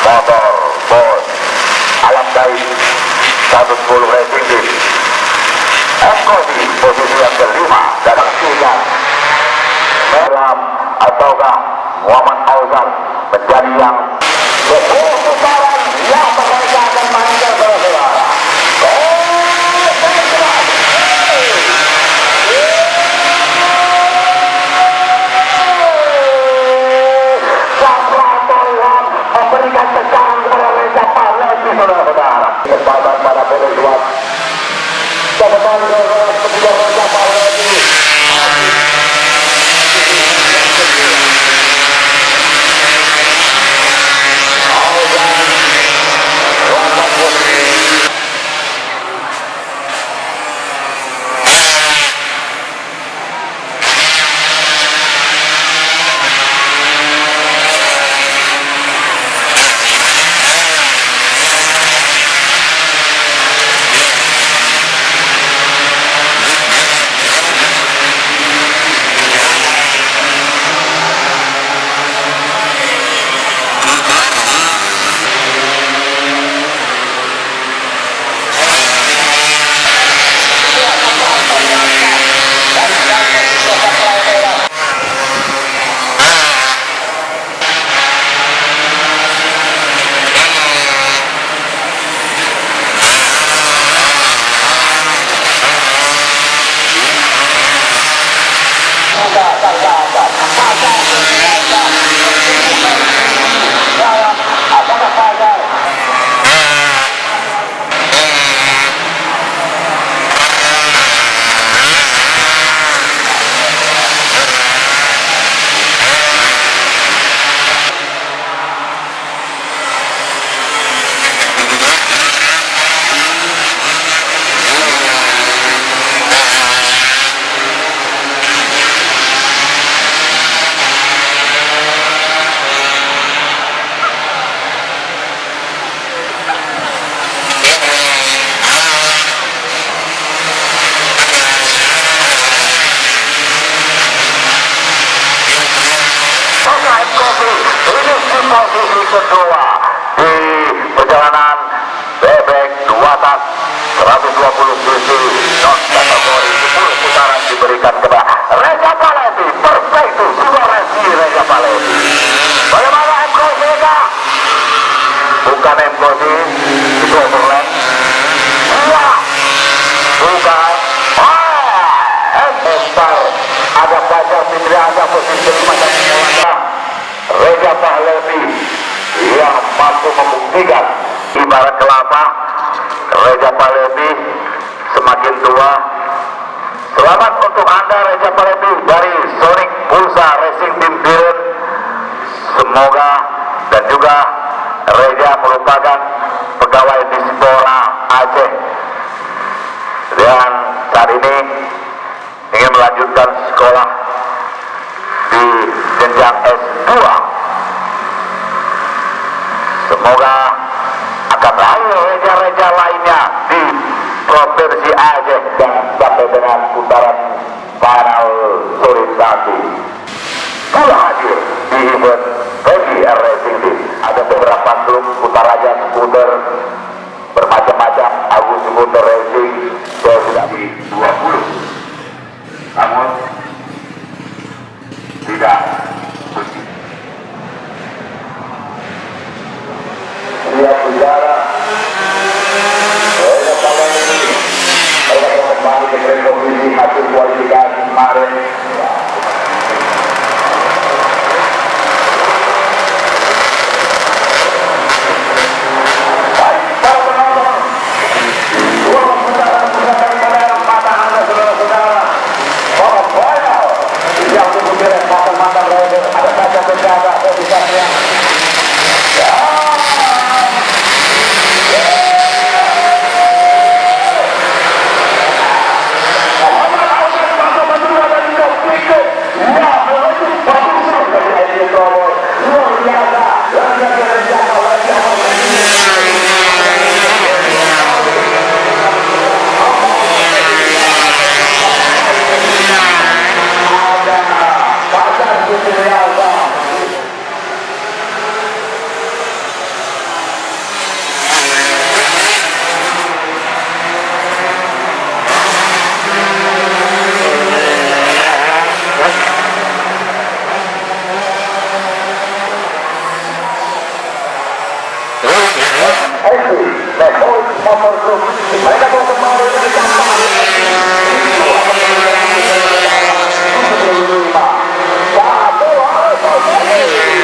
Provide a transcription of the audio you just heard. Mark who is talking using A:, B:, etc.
A: motor bos Alam Gaib 110 Racing Team. Di posisi yang kelima dalam sidang Meram ataukah Muhammad Auzan menjadi yang 10 putaran yang mereka akan mainkan saudara-saudara. Memberikan tekanan kepada Reza Pahlavi saudara-saudara. Kesempatan pada poin 2. Kesempatan kedua Reza Pahlavi. Posisi kedua di perjalanan bebek 2 tak 120 cc non kategori 10 putaran diberikan kepada Reza Pahlavi. Perfect suarasi Reza Pahlavi. Bagaimana MKC kah? Bukan MKC, itu overland. Iya, bukan. Star ada Fajar Fitri, ada posisi macam Reza Pahlavi yang mampu membuktikan ibarat kelapa. Reza Pahlavi semakin tua. Selamat untuk Anda Reza Pahlavi dari Sonic Pulsa Racing Team Biren. Semoga dan juga Reza merupakan pegawai Dispora Aceh dan saat ini ingin melanjutkan sekolah di jenjang S2. Semoga akan lahir reja-reja lainnya di Provinsi Aceh dan sampai dengan putaran final sore nanti. Telah hadir di event PGR Racing Team. Ada beberapa klub Putaraja skuter bermacam-macam. Agus Skuter Racing sudah di 20. Namun tidak dia bicara kalau ini mereka kembali ke kompetisi hasil kualifikasi kemarin. Baik, para penonton, 2 putaran Esi Lepoy Motor Group mereka mau kembali ke Jakarta 1 Alfa